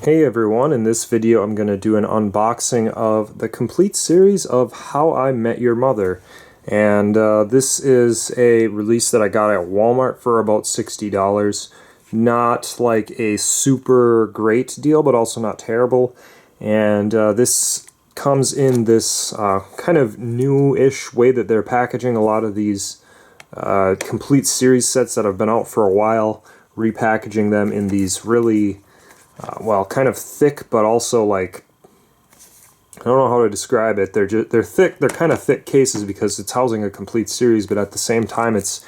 Hey everyone, in this video I'm going to do an unboxing of the complete series of How I Met Your Mother. And this is a release that I got at Walmart for about $60. Not like a super great deal, but also not terrible. And this comes in this kind of new-ish way that they're packaging a lot of these complete series sets that have been out for a while, repackaging them in these really well, kind of thick, but also like, I don't know how to describe it. They're thick. They're kind of thick cases because it's housing a complete series, but at the same time, it's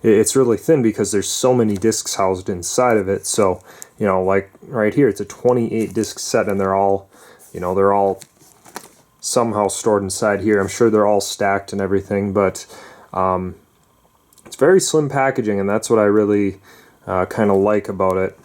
really thin because there's so many discs housed inside of it. So, you know, like right here, it's a 28 disc set, and they're all, you know, they're all somehow stored inside here. I'm sure they're all stacked and everything, but it's very slim packaging, and that's what I really kind of like about it.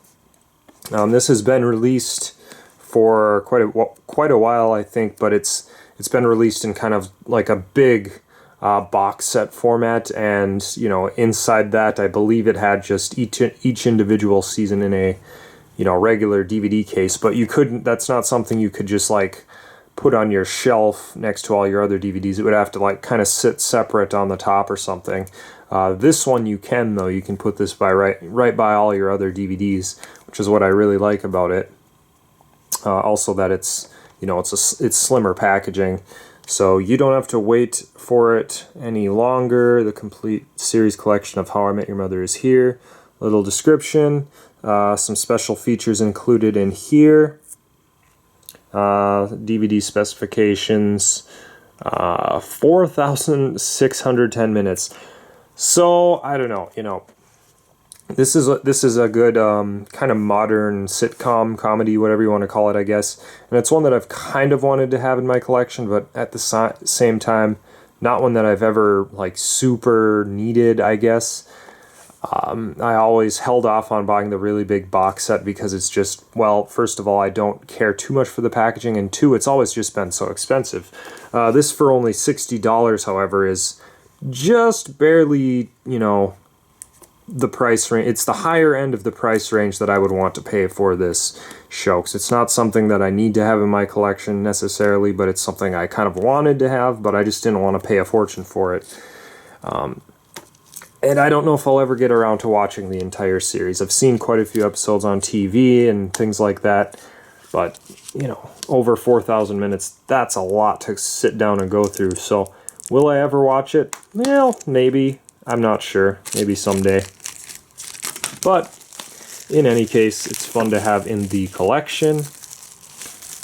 This has been released for quite a while, I think, but it's been released in kind of like a big box set format, and you know, inside that I believe it had just each individual season in a, you know, regular DVD case. But you couldn't. That's not something you could just like put on your shelf next to all your other DVDs. It would have to like kind of sit separate on the top or something. This one you can, though. You can put this right by all your other DVDs, which is what I really like about it. Also that it's, you know, it's slimmer packaging, so you don't have to wait for it any longer. The complete series collection of How I Met Your Mother is here. Little description, some special features included in here. DVD specifications, 4,610 minutes. So I don't know, you know, this is a good kind of modern sitcom comedy, whatever you want to call it, I guess. And it's one that I've kind of wanted to have in my collection, but at the same time, not one that I've ever like super needed, I guess. I always held off on buying the really big box set because it's just, well, first of all, I don't care too much for the packaging, and two, it's always just been so expensive. This for only $60, however, is just barely, you know, the price range. It's the higher end of the price range that I would want to pay for this show, because it's not something that I need to have in my collection necessarily, but it's something I kind of wanted to have, but I just didn't want to pay a fortune for it. And I don't know if I'll ever get around to watching the entire series. I've seen quite a few episodes on TV and things like that, but, you know, over 4,000 minutes, that's a lot to sit down and go through. So will I ever watch it? Well, maybe. I'm not sure. Maybe someday. But in any case, it's fun to have in the collection,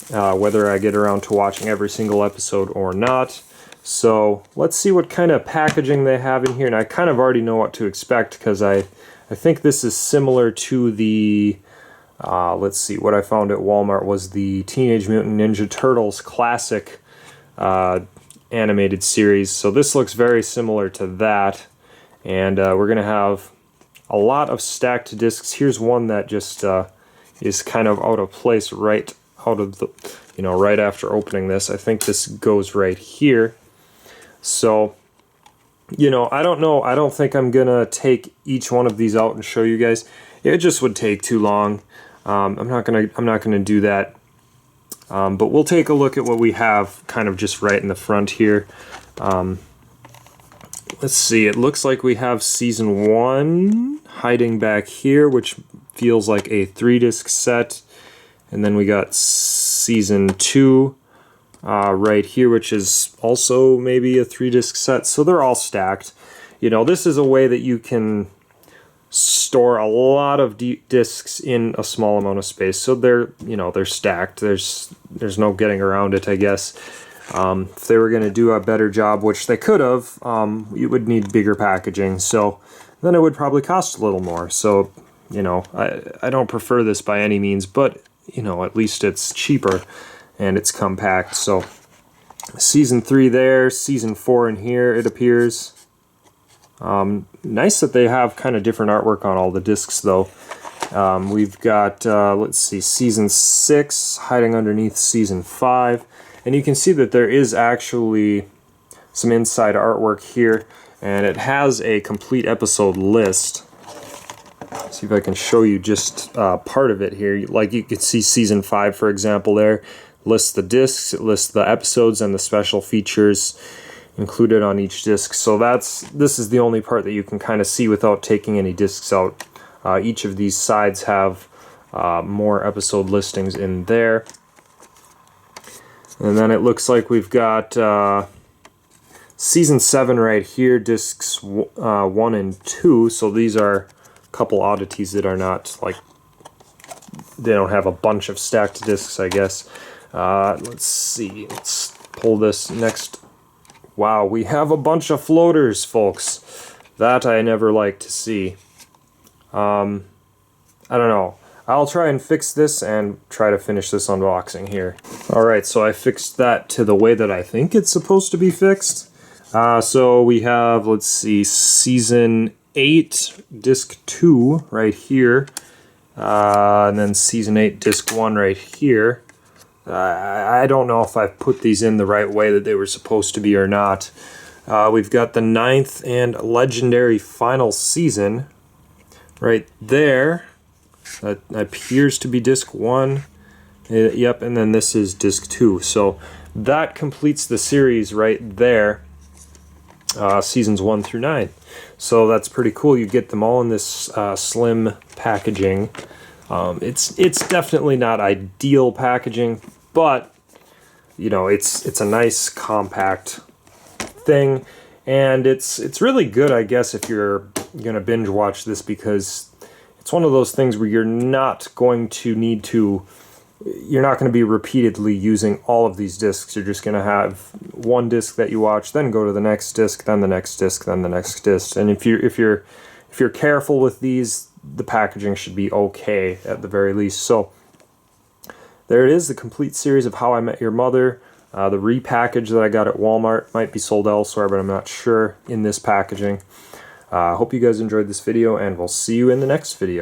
whether I get around to watching every single episode or not. So let's see what kind of packaging they have in here. And I kind of already know what to expect, because I think this is similar to the, let's see, what I found at Walmart was the Teenage Mutant Ninja Turtles classic animated series. So this looks very similar to that. And we're going to have a lot of stacked discs. Here's one that just is kind of out of place right out of the, you know, right after opening this. I think this goes right here. So, you know, I don't know. I don't think I'm going to take each one of these out and show you guys. It just would take too long. I'm not going to do that. But we'll take a look at what we have kind of just right in the front here. Let's see, it looks like we have Season 1 hiding back here, which feels like a 3-disc set. And then we got Season 2 right here, which is also maybe a 3-disc set. So they're all stacked. You know, this is a way that you can store a lot of discs in a small amount of space. So they're, you know, they're stacked. There's no getting around it, I guess. If they were going to do a better job, which they could have, you would need bigger packaging, so then it would probably cost a little more. So, you know, I don't prefer this by any means, but, you know, at least it's cheaper and it's compact. So, Season 3 there, Season 4 in here, it appears. Nice that they have kind of different artwork on all the discs, though. We've got, let's see, Season 6 hiding underneath Season 5. And you can see that there is actually some inside artwork here, and it has a complete episode list. See if I can show you just part of it here. Like you can see season 5, for example, there lists the discs, it lists the episodes and the special features included on each disc. So this is the only part that you can kind of see without taking any discs out. Each of these sides have more episode listings in there. And then it looks like we've got season 7 right here, discs 1 and 2. So these are a couple oddities that are not like, they don't have a bunch of stacked discs, I guess. Let's see, let's pull this next. Wow, we have a bunch of floaters, folks. That I never like to see. I don't know. I'll try and fix this and try to finish this unboxing here. Alright, so I fixed that to the way that I think it's supposed to be fixed. So we have, let's see, season 8, disc 2 right here. And then season 8, disc 1 right here. I don't know if I've put these in the right way that they were supposed to be or not. We've got the 9th and legendary final season right there. That appears to be disc 1. Yep, and then this is disc 2. So that completes the series right there. Seasons 1 through 9. So that's pretty cool. You get them all in this slim packaging. It's definitely not ideal packaging, but you know, it's a nice compact thing, and it's really good, I guess, if you're gonna binge watch this, because it's one of those things where you're not going to be repeatedly using all of these discs. You're just going to have one disc that you watch, then go to the next disc, then the next disc, then the next disc. And if you're careful with these, the packaging should be okay at the very least. So there it is, the complete series of How I Met Your Mother. The repackage that I got at Walmart might be sold elsewhere, but I'm not sure, in this packaging. Hope you guys enjoyed this video, and we'll see you in the next video.